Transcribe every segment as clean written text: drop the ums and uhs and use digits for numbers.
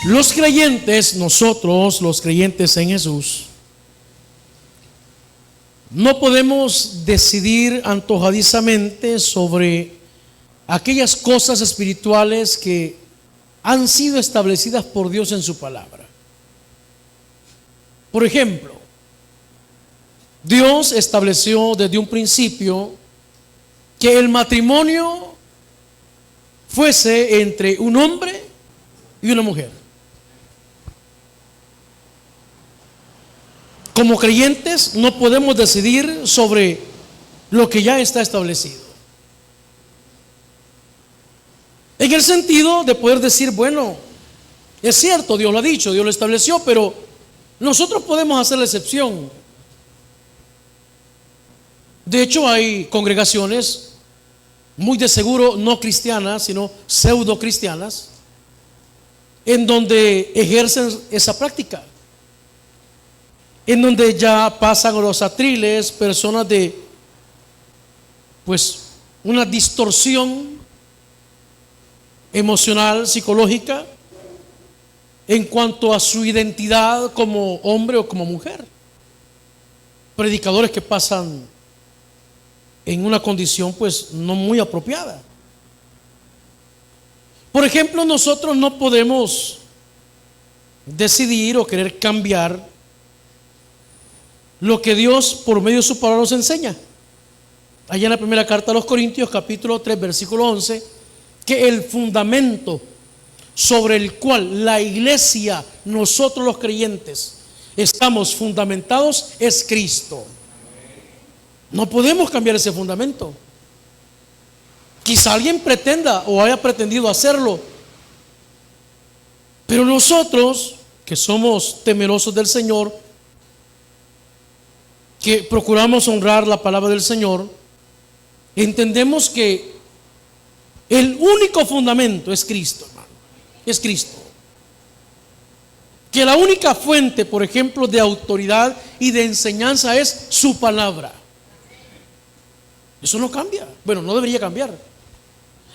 Los creyentes, nosotros, los creyentes en Jesús, no podemos decidir antojadizamente sobre aquellas cosas espirituales que han sido establecidas por Dios en su palabra. Por ejemplo, Dios estableció desde un principio que el matrimonio fuese entre un hombre y una mujer. Como creyentes no podemos decidir sobre lo que ya está establecido. En el sentido de poder decir, bueno, es cierto, Dios lo ha dicho, Dios lo estableció, pero nosotros podemos hacer la excepción. De hecho, hay congregaciones muy de seguro no cristianas, sino pseudo cristianas, en donde ejercen esa práctica, en donde ya pasan los atriles, personas de pues una distorsión emocional, psicológica, en cuanto a su identidad como hombre o como mujer. Predicadores que pasan en una condición pues no muy apropiada. Por ejemplo, nosotros no podemos decidir o querer cambiar lo que Dios por medio de su palabra nos enseña. Allá en la primera carta a los Corintios, capítulo 3, versículo 11, que el fundamento sobre el cual la iglesia, nosotros los creyentes, estamos fundamentados es Cristo. No podemos cambiar ese fundamento. Quizá alguien pretenda o haya pretendido hacerlo, pero nosotros que somos temerosos del Señor, que procuramos honrar la palabra del Señor, entendemos que el único fundamento es Cristo, hermano. Es Cristo. Que la única fuente, por ejemplo, de autoridad y de enseñanza es su palabra. Eso no cambia. Bueno, no debería cambiar.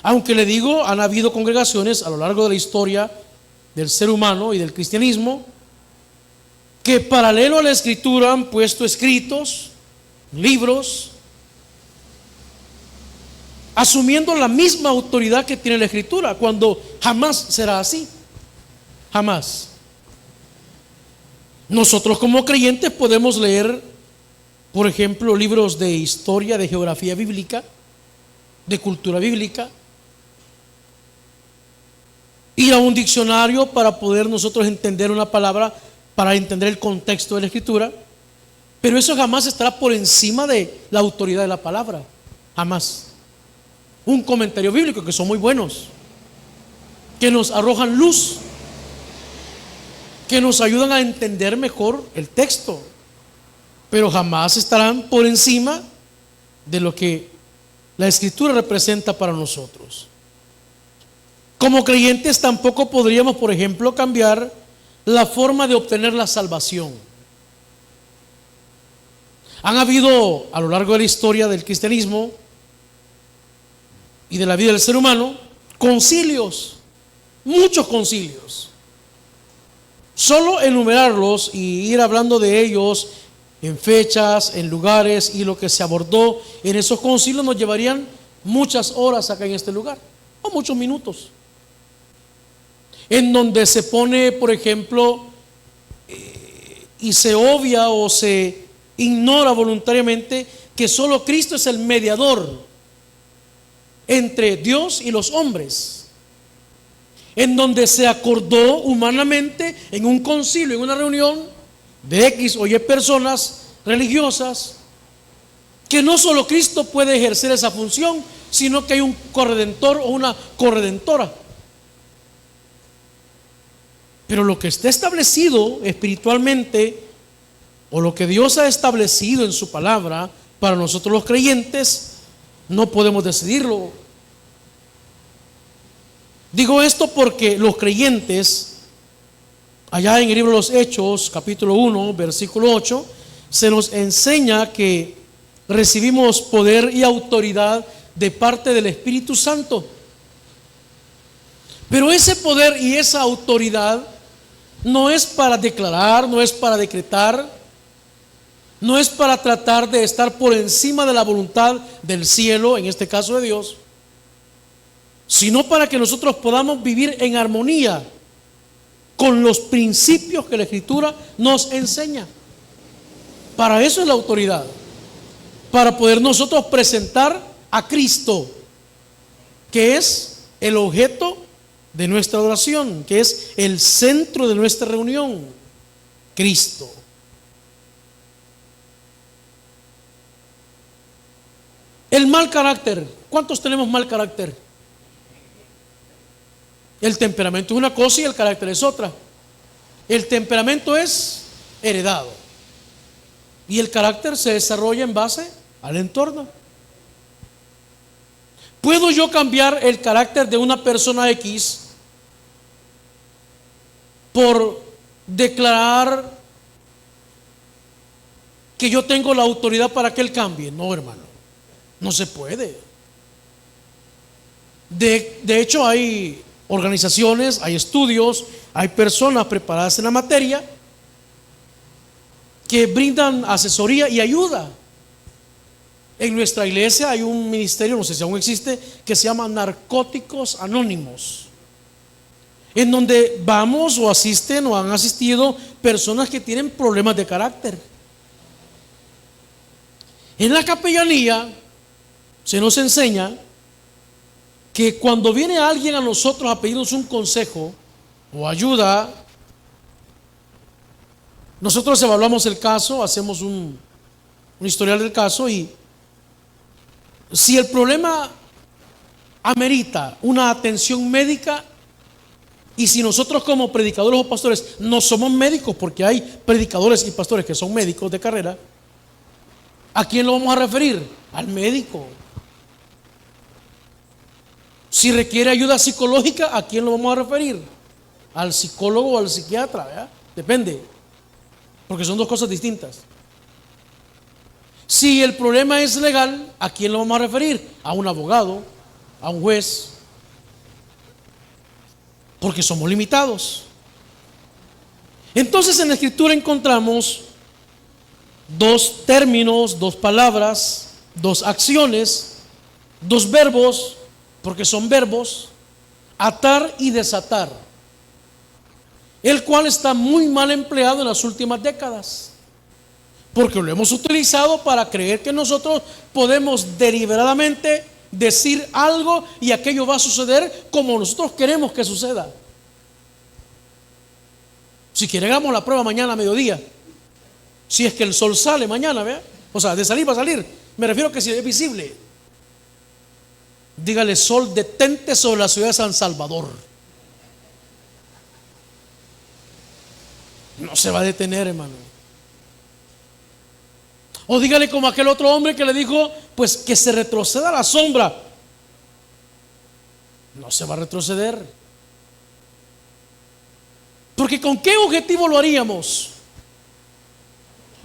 Aunque le digo, han habido congregaciones a lo largo de la historia del ser humano y del cristianismo que paralelo a la escritura han puesto escritos, libros, asumiendo la misma autoridad que tiene la escritura, cuando jamás será así. Jamás. Nosotros como creyentes podemos leer, por ejemplo, libros de historia, de geografía bíblica, de cultura bíblica, ir a un diccionario para poder nosotros entender una palabra, para entender el contexto de la escritura, pero eso jamás estará por encima de la autoridad de la palabra. Jamás. Un comentario bíblico, que son muy buenos, que nos arrojan luz, que nos ayudan a entender mejor el texto, pero jamás estarán por encima de lo que la escritura representa para nosotros. Como creyentes tampoco podríamos, por ejemplo, cambiar la forma de obtener la salvación. Han habido a lo largo de la historia del cristianismo y de la vida del ser humano concilios, muchos concilios. Solo enumerarlos y ir hablando de ellos en fechas, en lugares y lo que se abordó en esos concilios nos llevarían muchas horas acá en este lugar, o muchos minutos, en donde se pone, por ejemplo, y se obvia o se ignora voluntariamente que solo Cristo es el mediador entre Dios y los hombres, en donde se acordó humanamente en un concilio, en una reunión de X o Y personas religiosas, que no solo Cristo puede ejercer esa función, sino que hay un corredentor o una corredentora. Pero lo que está establecido espiritualmente, o lo que Dios ha establecido en su palabra para nosotros los creyentes, no podemos decidirlo. Digo esto porque los creyentes, allá en el libro de los Hechos, capítulo 1, versículo 8, se nos enseña que recibimos poder y autoridad de parte del Espíritu Santo. Pero ese poder y esa autoridad no es para declarar, no es para decretar, no es para tratar de estar por encima de la voluntad del cielo, en este caso de Dios, sino para que nosotros podamos vivir en armonía con los principios que la Escritura nos enseña. Para eso es la autoridad, para poder nosotros presentar a Cristo, que es el objeto de nuestra oración, que es el centro de nuestra reunión, Cristo. El mal carácter. ¿Cuántos tenemos mal carácter? El temperamento es una cosa y el carácter es otra. El temperamento es heredado y el carácter se desarrolla en base al entorno. ¿Puedo yo cambiar el carácter de una persona X por declarar que yo tengo la autoridad para que él cambie? No, hermano, no se puede. De hecho, hay organizaciones, hay estudios, hay personas preparadas en la materia que brindan asesoría y ayuda. En nuestra iglesia hay un ministerio, no sé si aún existe, que se llama Narcóticos Anónimos, en donde vamos o asisten o han asistido personas que tienen problemas de carácter. En la capellanía se nos enseña que cuando viene alguien a nosotros a pedirnos un consejo o ayuda, nosotros evaluamos el caso, hacemos un historial del caso, y si el problema amerita una atención médica, y si nosotros como predicadores o pastores no somos médicos, porque hay predicadores y pastores que son médicos de carrera, ¿a quién lo vamos a referir? Al médico. Si requiere ayuda psicológica, ¿a quién lo vamos a referir? Al psicólogo o al psiquiatra, ¿verdad? Depende, porque son dos cosas distintas. Si el problema es legal, ¿a quién lo vamos a referir? A un abogado, a un juez, porque somos limitados. Entonces en la Escritura encontramos dos términos, dos palabras, dos acciones, dos verbos, porque son verbos, atar y desatar, el cual está muy mal empleado en las últimas décadas, porque lo hemos utilizado para creer que nosotros podemos deliberadamente decir algo y aquello va a suceder como nosotros queremos que suceda. Si quieren, hagamos la prueba mañana a mediodía, si es que el sol sale mañana, ¿vea? O sea, de salir va a salir, me refiero a que si es visible. Dígale: sol, detente sobre la ciudad de San Salvador. No se va a detener, hermano. O dígale como aquel otro hombre que le dijo, pues que se retroceda la sombra. No se va a retroceder. Porque ¿con qué objetivo lo haríamos?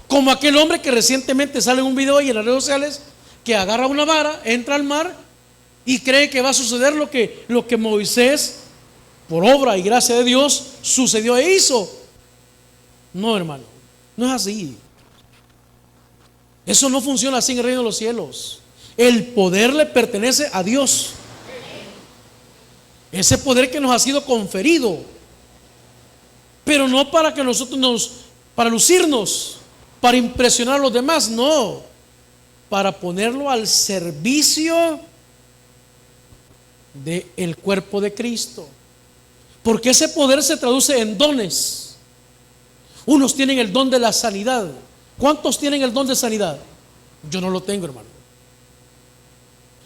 Como aquel hombre que recientemente sale en un video ahí en las redes sociales, que agarra una vara, entra al mar y cree que va a suceder lo que Moisés, por obra y gracia de Dios, sucedió e hizo. No, hermano, no es así. Eso no funciona así en el reino de los cielos. El poder le pertenece a Dios. Ese poder que nos ha sido conferido, pero no para que nosotros para lucirnos, para impresionar a los demás, no, para ponerlo al servicio del cuerpo de Cristo. Porque ese poder se traduce en dones. Unos tienen el don de la sanidad. ¿Cuántos tienen el don de sanidad? Yo no lo tengo, hermano.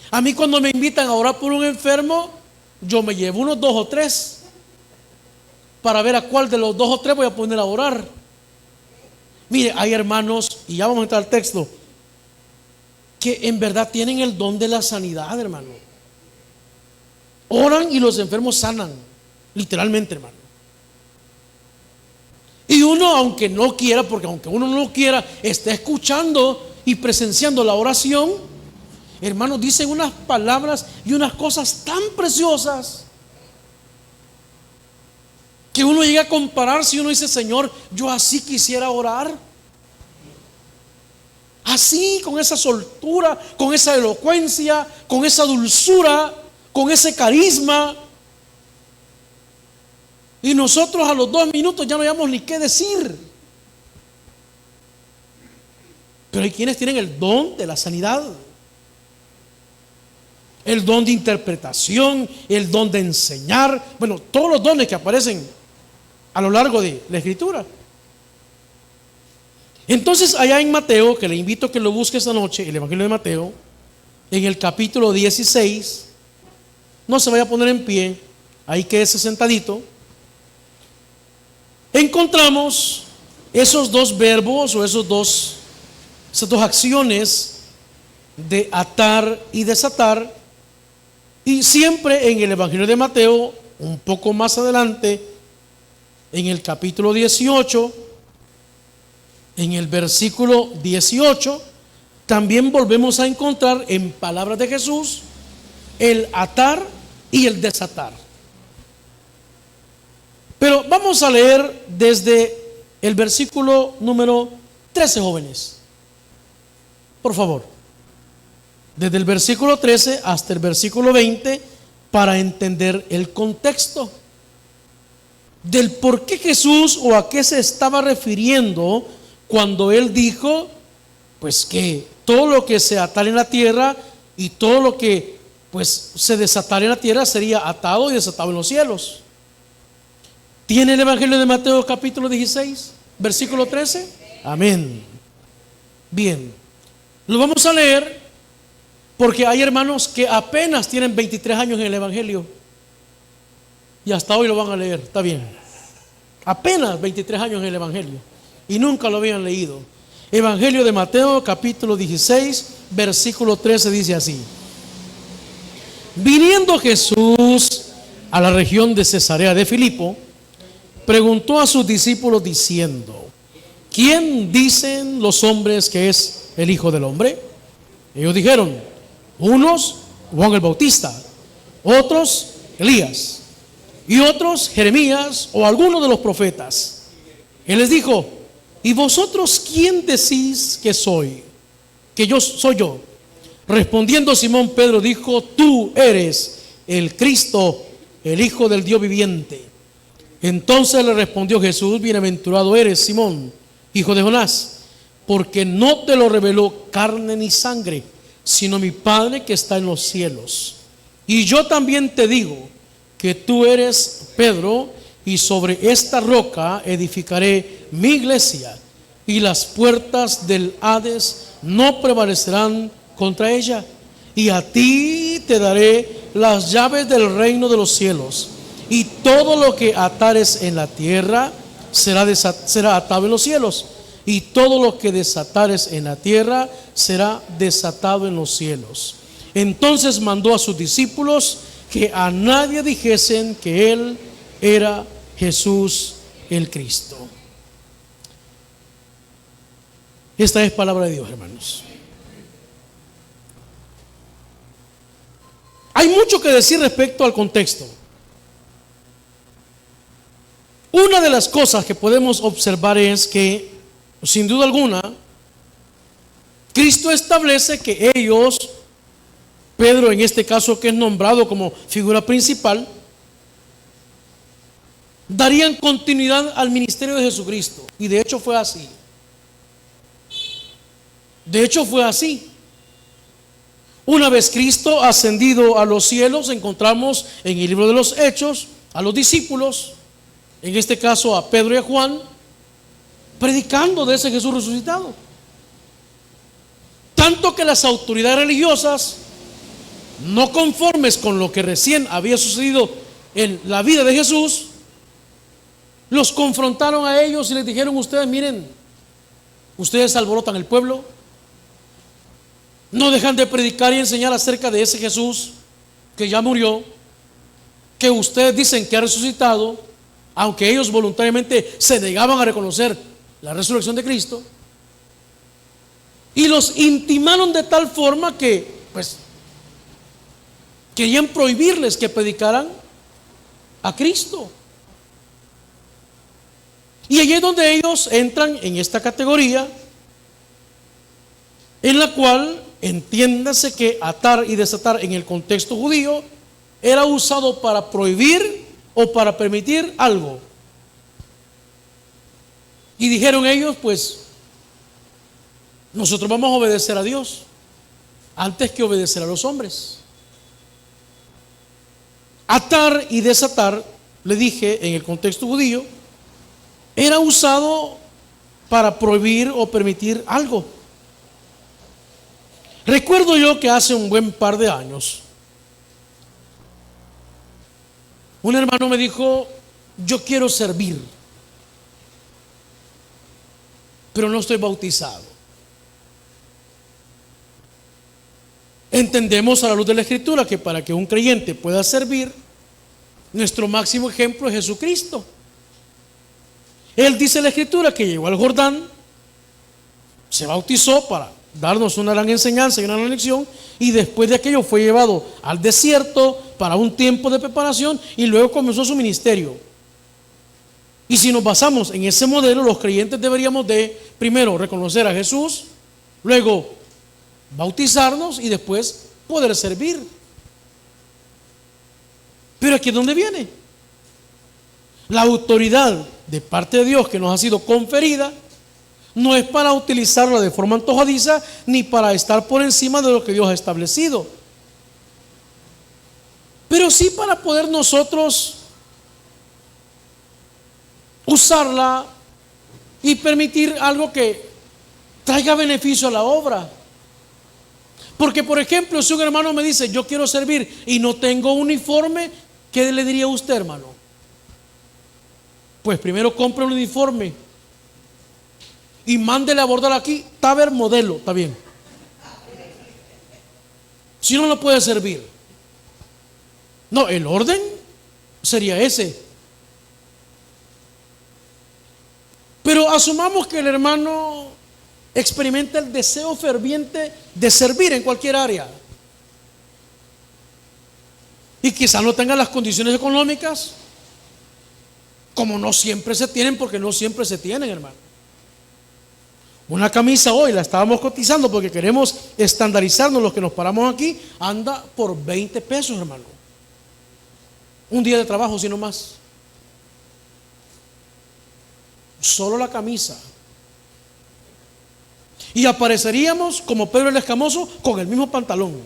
A mí, cuando me invitan a orar por un enfermo, yo me llevo unos 2 o 3 para ver a cuál de los 2 o 3 voy a poner a orar. Mire, hay hermanos, y ya vamos a entrar al texto, que en verdad tienen el don de la sanidad, hermano. Oran y los enfermos sanan, literalmente, hermano. Y uno, aunque no quiera, porque aunque uno no quiera, está escuchando y presenciando la oración, hermanos, dicen unas palabras y unas cosas tan preciosas que uno llega a comparar si uno dice: Señor, yo así quisiera orar. Así, con esa soltura, con esa elocuencia, con esa dulzura, con ese carisma. Y nosotros a los 2 minutos ya no hayamos ni qué decir. Pero hay quienes tienen el don de la sanidad, el don de interpretación, el don de enseñar. Bueno, todos los dones que aparecen a lo largo de la Escritura. Entonces, allá en Mateo, que le invito a que lo busque esta noche, el Evangelio de Mateo, en el capítulo 16, no se vaya a poner en pie, ahí quédese sentadito. Encontramos esos dos verbos o esas dos acciones de atar y desatar. Y siempre en el Evangelio de Mateo, un poco más adelante, en el capítulo 18, en el versículo 18, también volvemos a encontrar en palabras de Jesús el atar y el desatar. Pero vamos a leer desde el versículo número 13, jóvenes. Por favor. Desde el versículo 13 hasta el versículo 20, para entender el contexto del por qué Jesús o a qué se estaba refiriendo cuando Él dijo, pues, que todo lo que se atara en la tierra y todo lo que, pues, se desatara en la tierra sería atado y desatado en los cielos. ¿Tiene el Evangelio de Mateo capítulo 16, versículo 13? Amén. Bien, lo vamos a leer porque hay hermanos que apenas tienen 23 años en el Evangelio y hasta hoy lo van a leer. Está bien, apenas 23 años en el Evangelio y nunca lo habían leído. Evangelio de Mateo capítulo 16, versículo 13 dice así: viniendo Jesús a la región de Cesarea de Filipo, preguntó a sus discípulos diciendo: ¿quién dicen los hombres que es el Hijo del Hombre? Ellos dijeron: unos Juan el Bautista, otros Elías, y otros Jeremías o alguno de los profetas. Él les dijo: ¿y vosotros quién decís que soy? Que yo soy yo. Respondiendo Simón Pedro dijo: tú eres el Cristo, el Hijo del Dios viviente. Entonces le respondió Jesús: bienaventurado eres, Simón, hijo de Jonás, porque no te lo reveló carne ni sangre, sino mi Padre que está en los cielos. Y yo también te digo que tú eres Pedro, y sobre esta roca edificaré mi iglesia, y las puertas del Hades no prevalecerán contra ella. Y a ti te daré las llaves del reino de los cielos. Y todo lo que atares en la tierra será atado en los cielos, y todo lo que desatares en la tierra será desatado en los cielos. Entonces mandó a sus discípulos que a nadie dijesen que Él era Jesús el Cristo. Esta es palabra de Dios, hermanos. Hay mucho que decir respecto al contexto. Una de las cosas que podemos observar es que, sin duda alguna, Cristo establece que ellos, Pedro en este caso que es nombrado como figura principal, darían continuidad al ministerio de Jesucristo. Y de hecho fue así. De hecho fue así. Una vez Cristo ascendido a los cielos, encontramos en el libro de los Hechos a los discípulos, en este caso a Pedro y a Juan, predicando de ese Jesús resucitado. Tanto que las autoridades religiosas, no conformes con lo que recién había sucedido en la vida de Jesús, los confrontaron a ellos y les dijeron: ustedes, miren, ustedes alborotan el pueblo, no dejan de predicar y enseñar acerca de ese Jesús que ya murió, que ustedes dicen que ha resucitado, aunque ellos voluntariamente se negaban a reconocer la resurrección de Cristo, y los intimaron de tal forma que, pues, querían prohibirles que predicaran a Cristo. Y allí es donde ellos entran en esta categoría, en la cual entiéndase que atar y desatar en el contexto judío era usado para prohibir o para permitir algo. Y dijeron ellos, pues nosotros vamos a obedecer a Dios antes que obedecer a los hombres. Atar y desatar, le dije, en el contexto judío, era usado para prohibir o permitir algo. Recuerdo yo que hace un buen par de años, un hermano me dijo, yo quiero servir, pero no estoy bautizado. Entendemos a la luz de la Escritura que para que un creyente pueda servir, nuestro máximo ejemplo es Jesucristo. Él dice en la Escritura que llegó al Jordán, se bautizó para darnos una gran enseñanza y una gran lección, y después de aquello fue llevado al desierto para un tiempo de preparación y luego comenzó su ministerio. Y si nos basamos en ese modelo, los creyentes deberíamos de primero reconocer a Jesús, luego bautizarnos y después poder servir. Pero aquí es donde viene la autoridad de parte de Dios que nos ha sido conferida. No es para utilizarla de forma antojadiza ni para estar por encima de lo que Dios ha establecido, pero sí para poder nosotros usarla y permitir algo que traiga beneficio a la obra. Porque, por ejemplo, si un hermano me dice, yo quiero servir y no tengo uniforme, ¿qué le diría a usted, hermano? Pues primero compre un uniforme y mándele a bordar aquí, taber modelo, está bien. Si no, no puede servir. No, el orden sería ese. Pero asumamos que el hermano experimenta el deseo ferviente de servir en cualquier área y quizás no tenga las condiciones económicas, como no siempre se tienen, porque no siempre se tienen, hermano. Una camisa hoy la estábamos cotizando porque queremos estandarizarnos los que nos paramos aquí, anda por 20 pesos, hermano. Un día de trabajo, si no más. Solo la camisa. Y apareceríamos como Pedro el Escamoso con el mismo pantalón.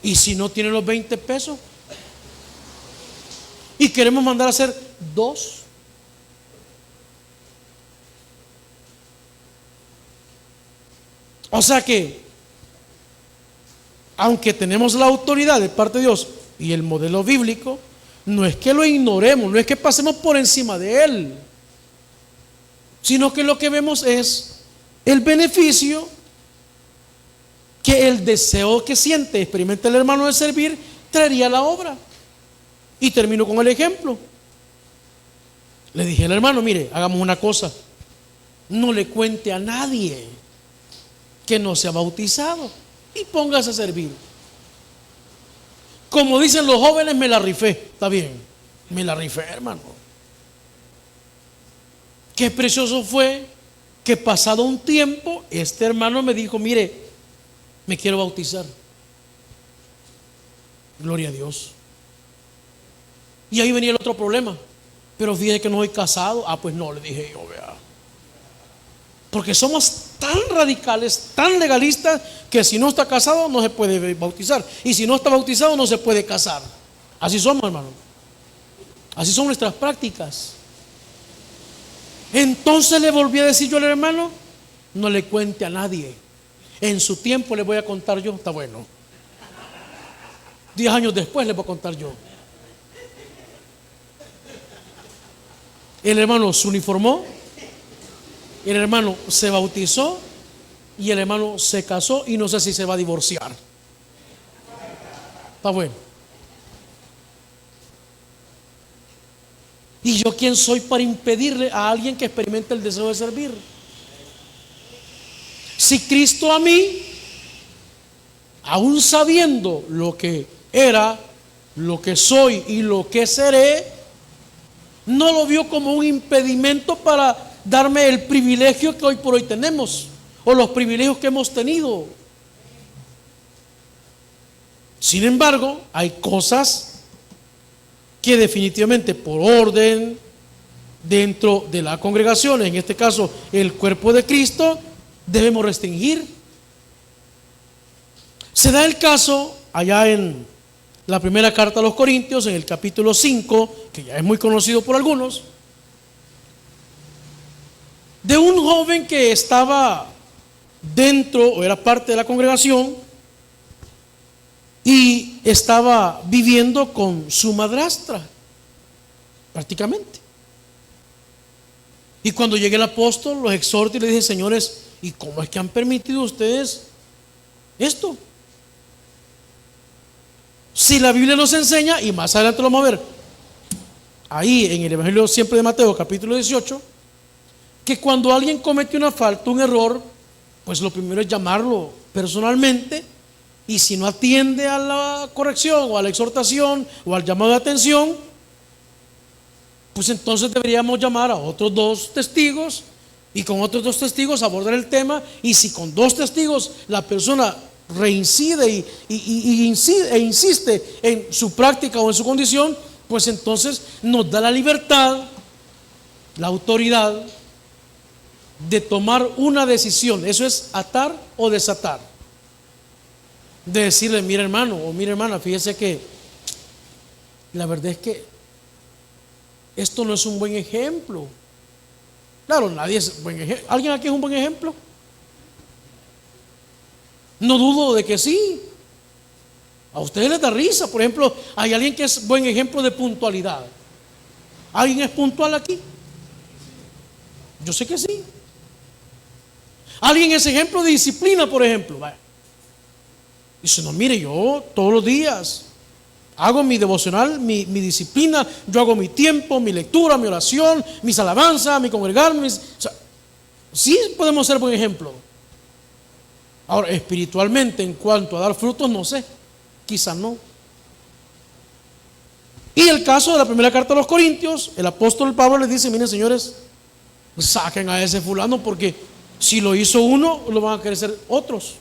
Y si no tiene los 20 pesos y queremos mandar a hacer 2, o sea que aunque tenemos la autoridad de parte de Dios y el modelo bíblico, no es que lo ignoremos, no es que pasemos por encima de él, sino que lo que vemos es el beneficio que el deseo que siente, experimenta el hermano de servir, traería a la obra. Y termino con el ejemplo. Le dije al hermano, mire, hagamos una cosa, no le cuente a nadie que no se ha bautizado y póngase a servir. Como dicen los jóvenes, me la rifé. Está bien, me la rifé, hermano. Qué precioso fue que pasado un tiempo este hermano me dijo, mire, me quiero bautizar. Gloria a Dios. Y ahí venía el otro problema. Pero fíjese que no soy casado. Ah, pues no, le dije yo, vea. Porque somos tan radicales, tan legalistas, que si no está casado no se puede bautizar. Y si no está bautizado no se puede casar. Así somos, hermano. Así son nuestras prácticas. Entonces le volví a decir yo al hermano, no le cuente a nadie. En su tiempo le voy a contar yo. Está bueno. 10 años después le voy a contar yo. El hermano se uniformó, el hermano se bautizó y el hermano se casó y no sé si se va a divorciar. Está bueno. ¿Y yo quién soy para impedirle a alguien que experimente el deseo de servir? Si Cristo a mí, aún sabiendo lo que era lo que soy y lo que seré, no lo vio como un impedimento para darme el privilegio que hoy por hoy tenemos, o los privilegios que hemos tenido. Sin embargo, hay cosas que definitivamente por orden dentro de la congregación, en este caso el cuerpo de Cristo, debemos restringir. Se da el caso allá en la primera carta a los Corintios, en el capítulo 5, que ya es muy conocido por algunos, de un joven que estaba dentro o era parte de la congregación y estaba viviendo con su madrastra, prácticamente. Y cuando llegue el apóstol, los exhorta y le dice: señores, ¿y cómo es que han permitido ustedes esto? Si la Biblia nos enseña, y más adelante lo vamos a ver, ahí en el Evangelio siempre de Mateo, capítulo 18, que cuando alguien comete una falta, un error, pues lo primero es llamarlo personalmente, y si no atiende a la corrección o a la exhortación o al llamado de atención, pues entonces deberíamos llamar a otros 2 testigos y con otros 2 testigos abordar el tema. Y si con 2 testigos la persona reincide e insiste en su práctica o en su condición, pues entonces nos da la libertad, la autoridad de tomar una decisión. Eso es atar o desatar. De decirle: mira hermano o mira hermana, fíjese que la verdad es que esto no es un buen ejemplo. Claro, nadie es buen ejemplo. ¿Alguien aquí es un buen ejemplo? No dudo de que sí. A ustedes les da risa. Por ejemplo, hay alguien que es buen ejemplo de puntualidad. ¿Alguien es puntual aquí? Yo sé que sí. ¿Alguien es ejemplo de disciplina, por ejemplo? Dice: no, mire, yo todos los días hago mi devocional, mi disciplina, yo hago mi tiempo, mi lectura, mi oración, mis alabanzas, mi congregarme. O sea, sí podemos ser buen ejemplo. Ahora, espiritualmente, en cuanto a dar frutos, no sé, quizás no. Y el caso de la primera carta a los Corintios, el apóstol Pablo les dice: miren señores, saquen a ese fulano, porque si lo hizo uno, lo van a querer hacer otros.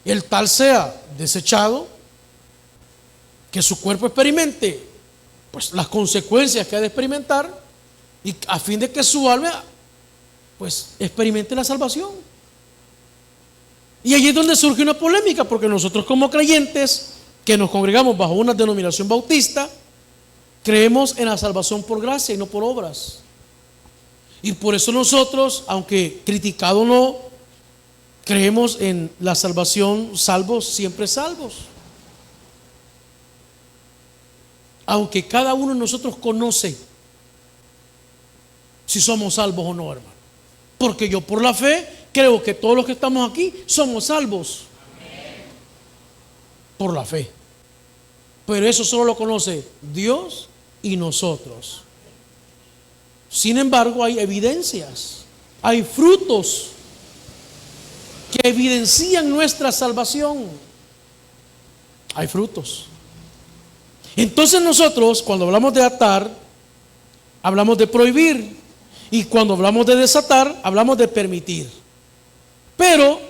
El tal sea desechado, que su cuerpo experimente pues las consecuencias que ha de experimentar, y a fin de que su alma pues experimente la salvación. Y allí es donde surge una polémica, porque nosotros como creyentes que nos congregamos bajo una denominación bautista, creemos en la salvación por gracia y no por obras. Y por eso nosotros, aunque criticado o no, creemos en la salvación, salvos, siempre salvos. Aunque cada uno de nosotros conoce si somos salvos o no, hermano. Porque yo por la fe creo que todos los que estamos aquí somos salvos. Por la fe. Pero eso solo lo conoce Dios y nosotros. Sin embargo, hay evidencias, hay frutos que evidencian nuestra salvación. Hay frutos. Entonces nosotros, cuando hablamos de atar, hablamos de prohibir, y cuando hablamos de desatar, hablamos de permitir. Pero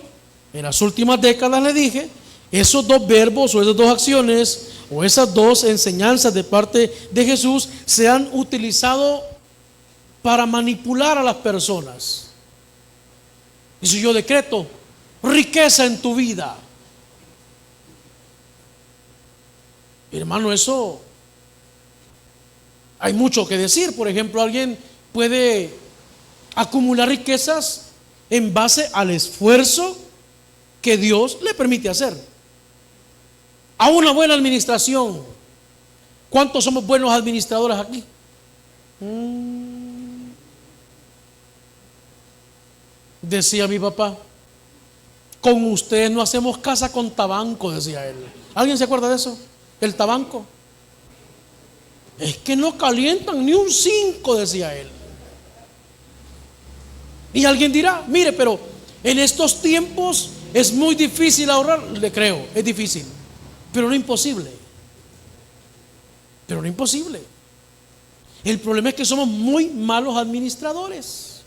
en las últimas décadas, le dije, esos 2 verbos o esas 2 acciones o esas 2 enseñanzas de parte de Jesús se han utilizado para manipular a las personas. Y si yo decreto riqueza en tu vida, hermano, eso hay mucho que decir. Por ejemplo, alguien puede acumular riquezas en base al esfuerzo que Dios le permite hacer, a una buena administración. ¿Cuántos somos buenos administradores aquí? Decía mi papá: con ustedes no hacemos casa con tabanco, decía él. ¿Alguien se acuerda de eso? El tabanco. Es que no calientan ni un 5, decía él. Y alguien dirá: mire, pero en estos tiempos es muy difícil ahorrar. Le creo, es difícil, pero no imposible. pero no imposible. El problema es que somos muy malos administradores.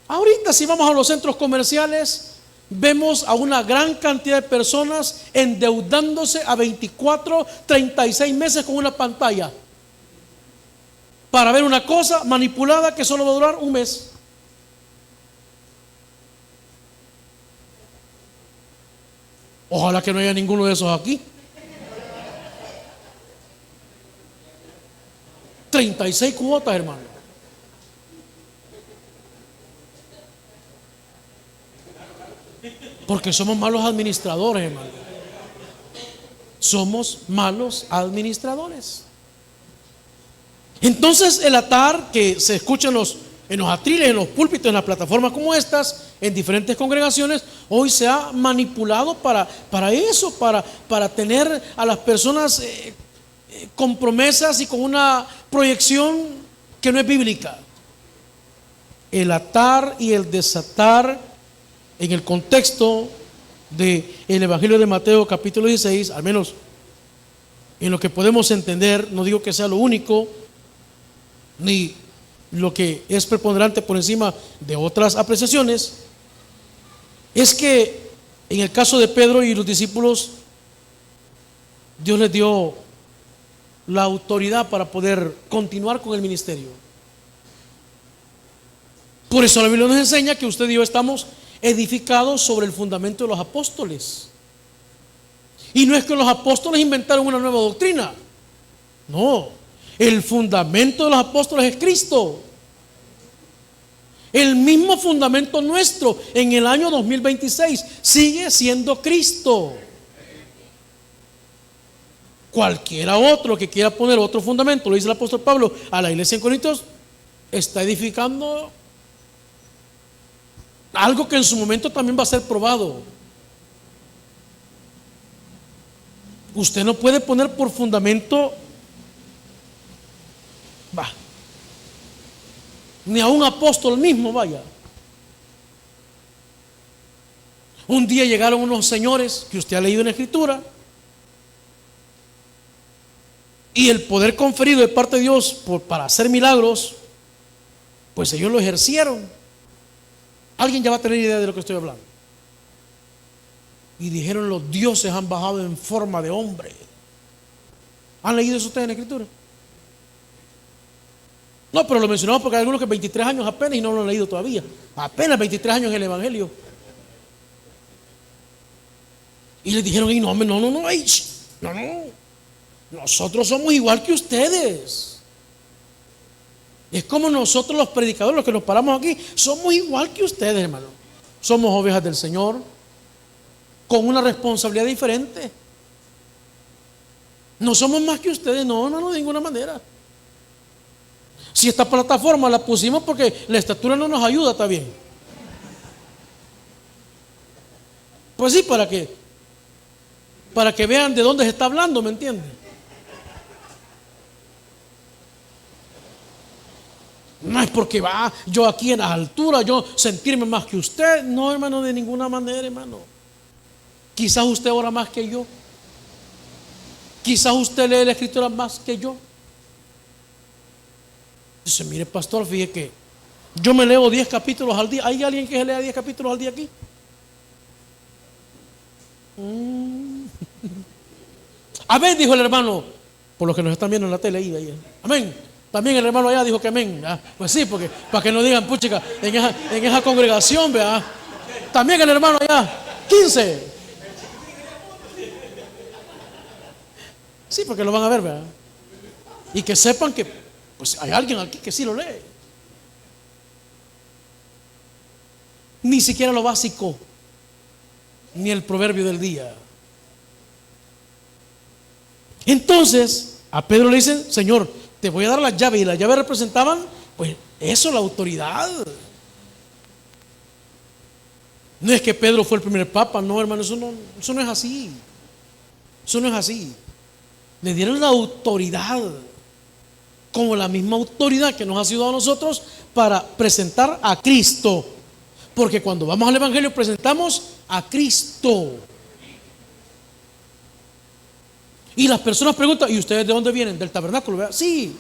Ahorita si vamos a los centros comerciales, vemos a una gran cantidad de personas endeudándose a 24, 36 meses con una pantalla para ver una cosa manipulada que solo va a durar un mes. Ojalá que no haya ninguno de esos aquí. 36 cuotas, hermano. Porque somos malos administradores, hermano. Somos malos administradores. Entonces el atar que se escucha en los atriles, en los púlpitos, en las plataformas como estas, en diferentes congregaciones, hoy se ha manipulado para eso, para tener a las personas con promesas y con una proyección que no es bíblica. El atar y el desatar en el contexto del Evangelio de Mateo capítulo 16, al menos en lo que podemos entender, no digo que sea lo único, ni lo que es preponderante por encima de otras apreciaciones, es que en el caso de Pedro y los discípulos, Dios les dio la autoridad para poder continuar con el ministerio. Por eso la Biblia nos enseña que usted y yo estamos edificados sobre el fundamento de los apóstoles. Y no es que los apóstoles inventaron una nueva doctrina, no, el fundamento de los apóstoles es Cristo. El mismo fundamento nuestro en el año 2026 sigue siendo Cristo. Cualquiera otro que quiera poner otro fundamento, lo dice el apóstol Pablo a la iglesia en Corintios, está edificando algo que en su momento también va a ser probado. Usted no puede poner por fundamento ni a un apóstol mismo, vaya. Un día llegaron unos señores que usted ha leído en la Escritura, y el poder conferido de parte de Dios para hacer milagros, pues ellos lo ejercieron. Alguien ya va a tener idea de lo que estoy hablando. Y dijeron: los dioses han bajado en forma de hombre. ¿Han leído eso ustedes en la Escritura? No, pero lo mencionamos porque hay algunos que 23 años apenas y no lo han leído todavía. Apenas 23 años en el Evangelio. Y les dijeron: no, nosotros somos igual que ustedes. Es como nosotros los predicadores, los que nos paramos aquí, somos igual que ustedes, hermano. Somos ovejas del Señor, con una responsabilidad diferente. No somos más que ustedes, no, de ninguna manera. Si esta plataforma la pusimos porque la estatura no nos ayuda, está bien. Pues sí, para que vean de dónde se está hablando, ¿me entienden? No es porque yo aquí en la altura, yo sentirme más que usted. No, hermano, de ninguna manera, hermano. Quizás usted ora más que yo. Quizás usted lee la Escritura más que yo. Dice: mire, pastor, fíjese que yo me leo 10 capítulos al día. ¿Hay alguien que se lea 10 capítulos al día aquí? Amén, dijo el hermano, por los que nos están viendo en la tele ahí. Amén. También el hermano allá dijo que amén. Pues sí, porque para que no digan: puchica, en esa congregación, vea. También el hermano allá, 15. Sí, porque lo van a ver, ¿verdad? Y que sepan que pues hay alguien aquí que sí lo lee. Ni siquiera lo básico, ni el proverbio del día. Entonces a Pedro le dicen: Señor, te voy a dar la llave. Y las llaves representaban, pues eso, la autoridad. No es que Pedro fue el primer papa, no, hermano, eso no es así. Eso no es así. Le dieron la autoridad, como la misma autoridad que nos ha sido a nosotros para presentar a Cristo. Porque cuando vamos al Evangelio presentamos a Cristo. Y las personas preguntan, ¿y ustedes de dónde vienen? Del tabernáculo, ¿verdad? Sí,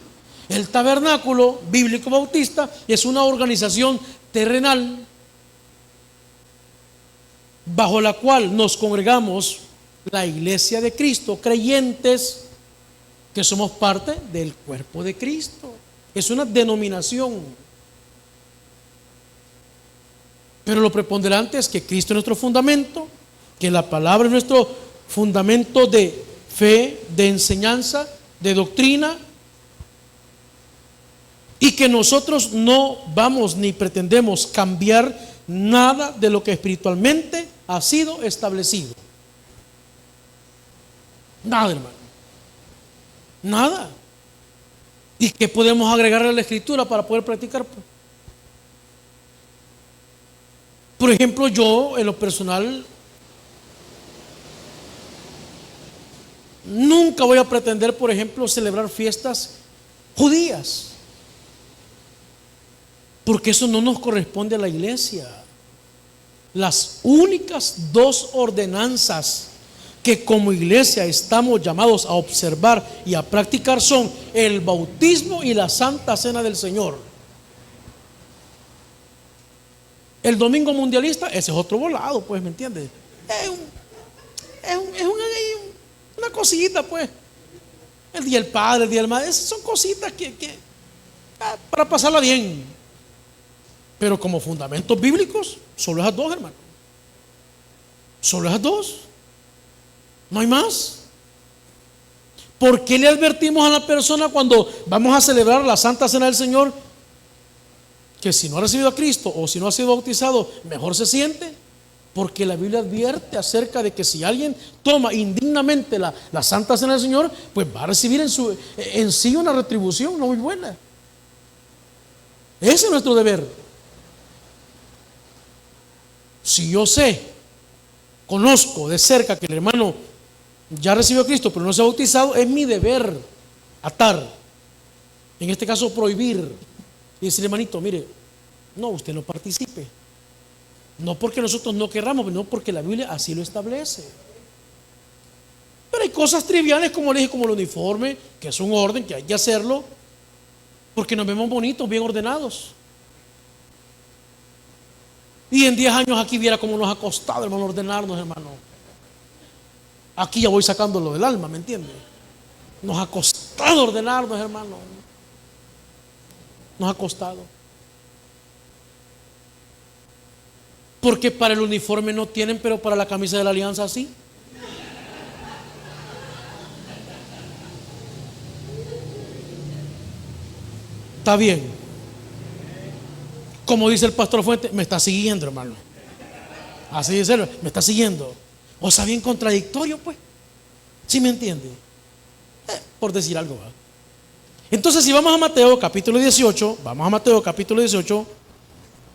el tabernáculo bíblico bautista es una organización terrenal bajo la cual nos congregamos la iglesia de Cristo, creyentes que somos parte del cuerpo de Cristo. Es una denominación. Pero lo preponderante es que Cristo es nuestro fundamento, que la palabra es nuestro fundamento de fe, de enseñanza, de doctrina, y que nosotros no vamos ni pretendemos cambiar nada de lo que espiritualmente ha sido establecido. Nada, hermano. Nada. ¿Y qué podemos agregarle a la escritura para poder practicar? Por ejemplo, yo en lo personal nunca voy a pretender, por ejemplo, celebrar fiestas judías, porque eso no nos corresponde a la iglesia. Las únicas dos ordenanzas que como iglesia estamos llamados a observar y a practicar son el bautismo y la Santa Cena del Señor. El domingo mundialista, ese es otro volado, pues, ¿me entiendes? Es una cosita, pues. El Día del Padre, el Día del Madre, esas son cositas que para pasarla bien. Pero como fundamentos bíblicos, solo esas dos, hermano. Solo esas dos. No hay más. ¿Por qué le advertimos a la persona cuando vamos a celebrar la Santa Cena del Señor que si no ha recibido a Cristo o si no ha sido bautizado, mejor se siente? Porque la Biblia advierte acerca de que si alguien toma indignamente la Santa Cena del Señor, pues va a recibir en sí una retribución no muy buena. Ese es nuestro deber. Si yo sé, conozco de cerca que el hermano ya recibió a Cristo pero no se ha bautizado, es mi deber atar, en este caso prohibir, y decir, hermanito, mire, no, usted no participe. No porque nosotros no querramos, no porque la Biblia así lo establece. Pero hay cosas triviales, como le dije, como el uniforme, que es un orden, que hay que hacerlo, porque nos vemos bonitos, bien ordenados. Y en 10 años aquí viera cómo nos ha costado, hermano, ordenarnos, hermano. Aquí ya voy sacándolo del alma, ¿me entiende? Nos ha costado ordenarnos, hermano. Nos ha costado. Porque para el uniforme no tienen, pero para la camisa de la alianza sí. Está bien. Como dice el pastor Fuente, me está siguiendo, hermano. Así dice él, me está siguiendo. O sea, bien contradictorio, pues. ¿Sí me entiende? Por decir algo, ¿verdad? Entonces, si vamos a Mateo capítulo 18,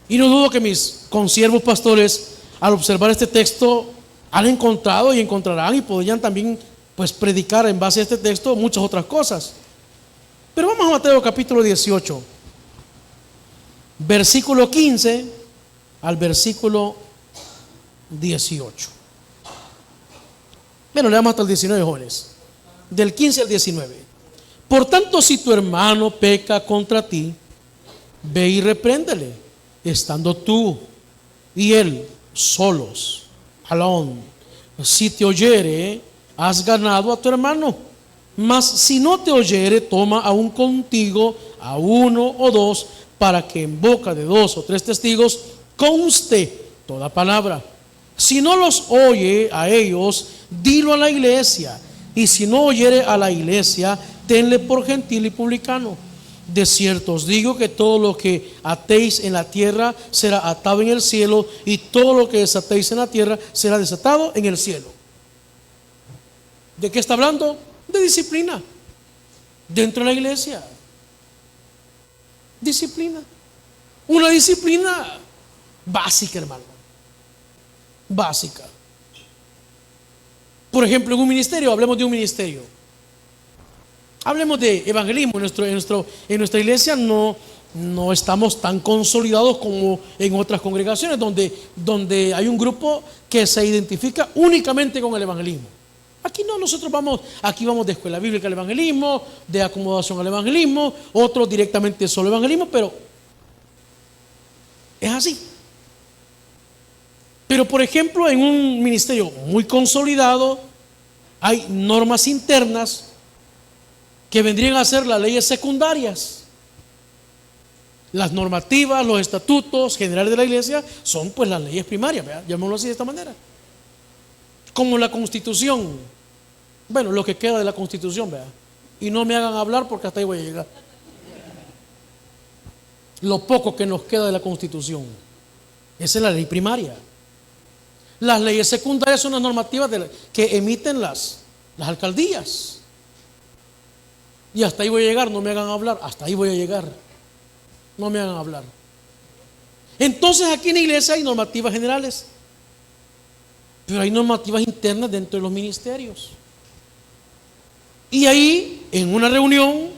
y no dudo que mis consiervos pastores, al observar este texto, han encontrado y encontrarán y podrían también, pues, predicar en base a este texto muchas otras cosas. Pero vamos a Mateo capítulo 18, versículo 15 al versículo 18. Bueno, leamos hasta el 19, jóvenes. Del 15 al 19. Por tanto, si tu hermano peca contra ti, ve y repréndele, estando tú y él solos, alone. Si te oyere, has ganado a tu hermano. Mas si no te oyere, toma aún contigo a uno o dos, para que en boca de 2 o 3 testigos conste toda palabra. Si no los oye a ellos, dilo a la iglesia. Y si no oyere a la iglesia, tenle por gentil y publicano. De cierto os digo que todo lo que atéis en la tierra será atado en el cielo, y todo lo que desatéis en la tierra será desatado en el cielo. ¿De qué está hablando? De disciplina dentro de la iglesia. Disciplina. Una disciplina básica, hermano. Básica. Por ejemplo, en un ministerio, hablemos de un ministerio. Hablemos de evangelismo. En nuestra iglesia no estamos tan consolidados como en otras congregaciones donde hay un grupo que se identifica únicamente con el evangelismo. Aquí no, nosotros vamos, aquí vamos de escuela bíblica al evangelismo, de acomodación al evangelismo, otros directamente solo evangelismo, pero es así. Pero por ejemplo, en un ministerio muy consolidado hay normas internas que vendrían a ser las leyes secundarias. Las normativas, los estatutos generales de la iglesia son pues las leyes primarias, ¿verdad? Llamémoslo así de esta manera. Como la Constitución, bueno, lo que queda de la Constitución, ¿verdad? Y no me hagan hablar porque hasta ahí voy a llegar. Lo poco que nos queda de la Constitución, esa es la ley primaria. Las leyes secundarias son las normativas que emiten las alcaldías. Y hasta ahí voy a llegar, no me hagan hablar, hasta ahí voy a llegar. No me hagan hablar. Entonces aquí en la iglesia hay normativas generales, pero hay normativas internas dentro de los ministerios. Y ahí, en una reunión,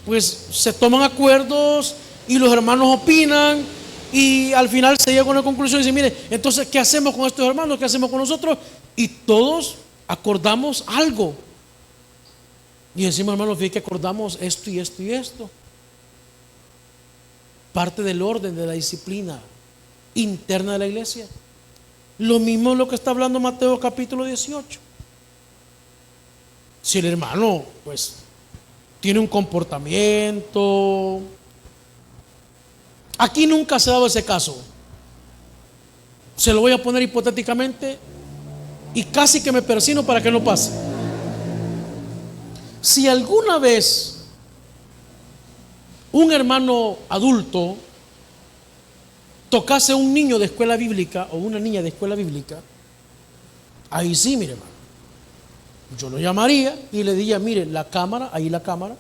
pues se toman acuerdos y los hermanos opinan y al final se llega a una conclusión y dice, mire, entonces, ¿qué hacemos con estos hermanos? ¿Qué hacemos con nosotros? Y todos acordamos algo. Y decimos, hermanos, fíjate que acordamos esto y esto y esto. Parte del orden, de la disciplina interna de la iglesia. Lo mismo es lo que está hablando Mateo capítulo 18. Si el hermano pues tiene un comportamiento, aquí nunca se ha dado ese caso, se lo voy a poner hipotéticamente y casi que me persino para que no pase. Si alguna vez un hermano adulto tocase a un niño de escuela bíblica o una niña de escuela bíblica, ahí sí, mire, hermano, yo lo llamaría y le diría, mire, la cámara, ahí la cámara,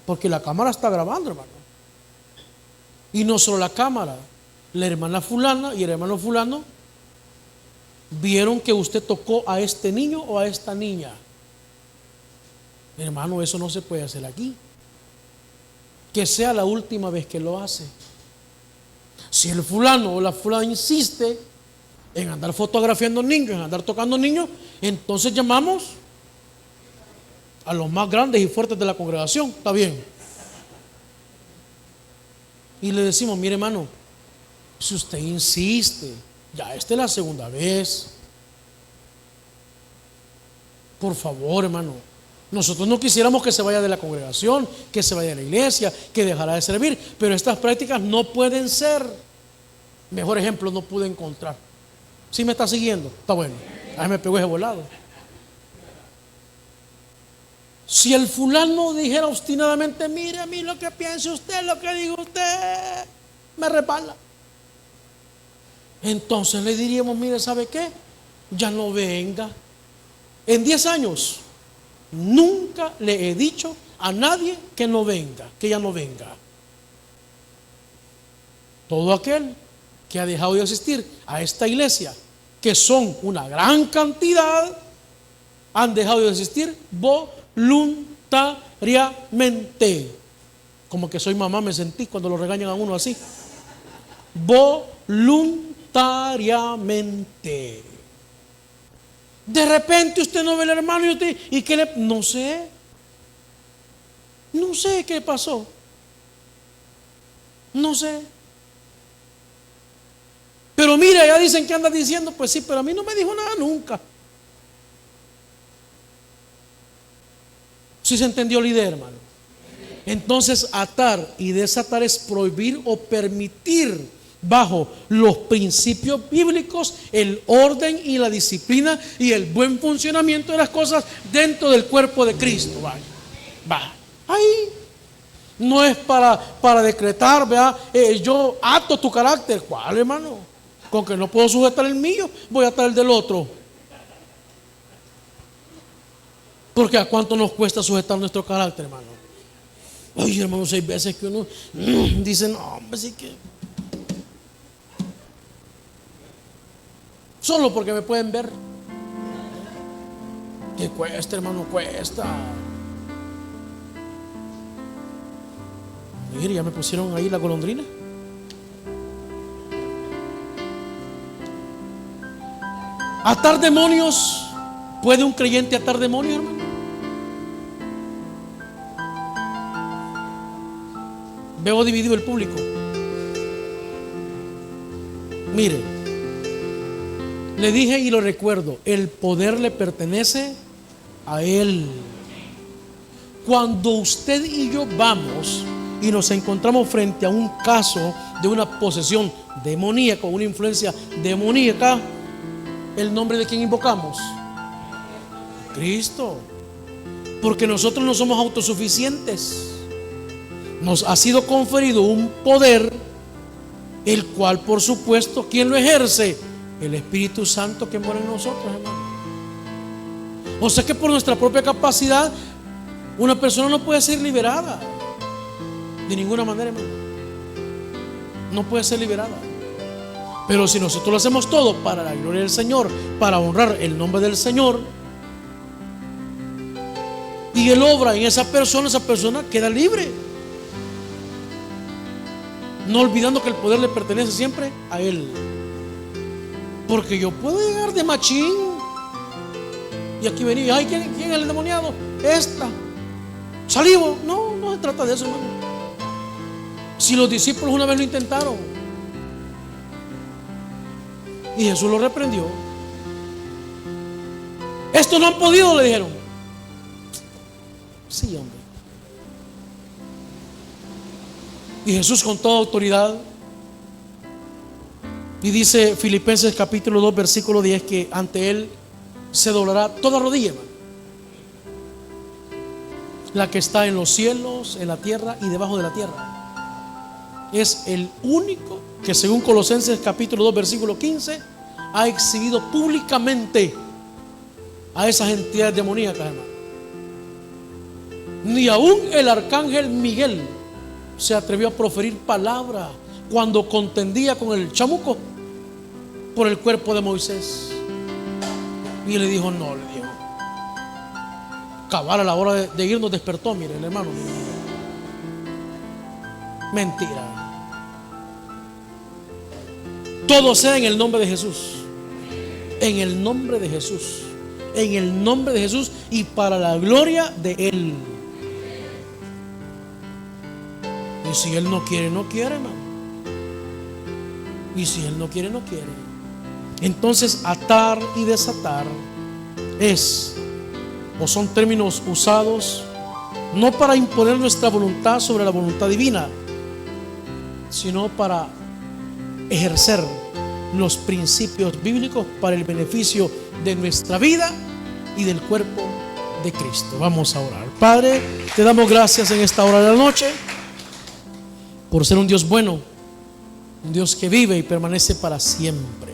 porque la cámara está grabando, hermano. Y no solo la cámara, la hermana fulana y el hermano fulano vieron que usted tocó a este niño o a esta niña. Hermano, eso no se puede hacer aquí. Que sea la última vez que lo hace. Si el fulano o la fulana insiste en andar fotografiando niños, en andar tocando niños, entonces llamamos a los más grandes y fuertes de la congregación. Está bien. Y le decimos, mire, hermano, si usted insiste, ya esta es la segunda vez, por favor, hermano, nosotros no quisiéramos que se vaya de la congregación, que se vaya de la iglesia, que dejara de servir, pero estas prácticas no pueden ser. Mejor ejemplo no pude encontrar. ¿Sí me está siguiendo? Está bueno. A mí me pegó ese volado. Si el fulano dijera obstinadamente, mire, a mí lo que piense usted, lo que diga usted, me resbala, entonces le diríamos, mire, ¿sabe qué? Ya no venga. En 10 años nunca le he dicho a nadie que no venga, que ya no venga. Todo aquel que ha dejado de asistir a esta iglesia, que son una gran cantidad, han dejado de asistir voluntariamente. Como que soy mamá, me sentí cuando lo regañan a uno así. Voluntariamente. De repente usted no ve al hermano y usted, ¿y qué le? No sé qué pasó. No sé. Pero mira, ya dicen que anda diciendo, pues sí, pero a mí no me dijo nada nunca. ¿Sí se entendió la idea, hermano? Entonces, atar y desatar es prohibir o permitir bajo los principios bíblicos el orden y la disciplina y el buen funcionamiento de las cosas dentro del cuerpo de Cristo. Va. Ahí no es para decretar, ¿verdad? Yo ato tu carácter. ¿Cuál, hermano? Con que no puedo sujetar el mío, voy a atar el del otro. Porque ¿a cuánto nos cuesta sujetar nuestro carácter, hermano? Ay, hermano, 6 veces que uno dice, no, hombre, sí que solo porque me pueden ver. Que cuesta, hermano, cuesta. Mire, ya me pusieron ahí la golondrina. Atar demonios ¿Puede un creyente atar demonios, hermano? Veo dividido el público. Mire, le dije y lo recuerdo, el poder le pertenece a Él. Cuando usted y yo vamos y nos encontramos frente a un caso de una posesión demoníaca, una influencia demoníaca, ¿el nombre de quién invocamos? Cristo. Porque nosotros no somos autosuficientes. Nos ha sido conferido un poder, el cual, por supuesto, ¿quién lo ejerce? El Espíritu Santo que mora en nosotros, hermano. O sea que por nuestra propia capacidad una persona no puede ser liberada de ninguna manera, hermano. No puede ser liberada. Pero si nosotros lo hacemos todo para la gloria del Señor, para honrar el nombre del Señor, y Él obra en esa persona queda libre, no olvidando que el poder le pertenece siempre a Él. Porque yo puedo llegar de machín y aquí venir, ay, ¿quién es el endemoniado? Esta, salivo. No, no se trata de eso, hermano. Si los discípulos una vez lo intentaron y Jesús lo reprendió, estos no han podido, le dijeron. Sí, hombre. Y Jesús con toda autoridad, y dice Filipenses capítulo 2 versículo 10 que ante Él se doblará toda rodilla, hermano, la que está en los cielos, en la tierra y debajo de la tierra. Es el único que, según Colosenses capítulo 2 versículo 15, ha exhibido públicamente a esas entidades demoníacas, hermano. Ni aún el arcángel Miguel se atrevió a proferir palabra cuando contendía con el chamuco por el cuerpo de Moisés. Y le dijo, no, le dijo, cabal a la hora de ir nos despertó, mire el hermano. Mentira. Todo sea en el nombre de Jesús. En el nombre de Jesús. En el nombre de Jesús y para la gloria de Él. Y si Él no quiere, no quiere, hermano. Y si Él no quiere, no quiere. Entonces atar y desatar es, o son términos usados no para imponer nuestra voluntad sobre la voluntad divina, sino para ejercer los principios bíblicos para el beneficio de nuestra vida y del cuerpo de Cristo. Vamos a orar. Padre, te damos gracias en esta hora de la noche por ser un Dios bueno, un Dios que vive y permanece para siempre.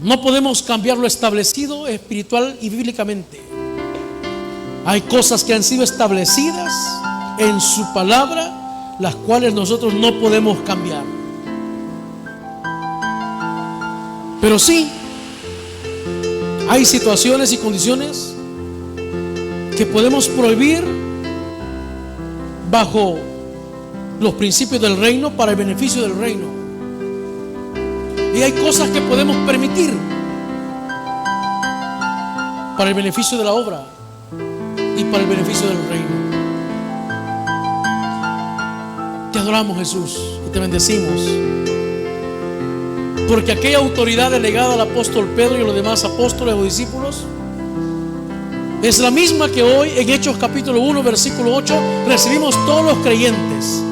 No podemos cambiar lo establecido espiritual y bíblicamente. Hay cosas que han sido establecidas en su palabra, las cuales nosotros no podemos cambiar. Pero sí, hay situaciones y condiciones que podemos prohibir bajo los principios del reino para el beneficio del reino. Y hay cosas que podemos permitir para el beneficio de la obra y para el beneficio del reino. Te adoramos, Jesús, y te bendecimos, porque aquella autoridad delegada al apóstol Pedro y a los demás apóstoles o discípulos es la misma que hoy en Hechos capítulo 1 versículo 8 recibimos todos los creyentes.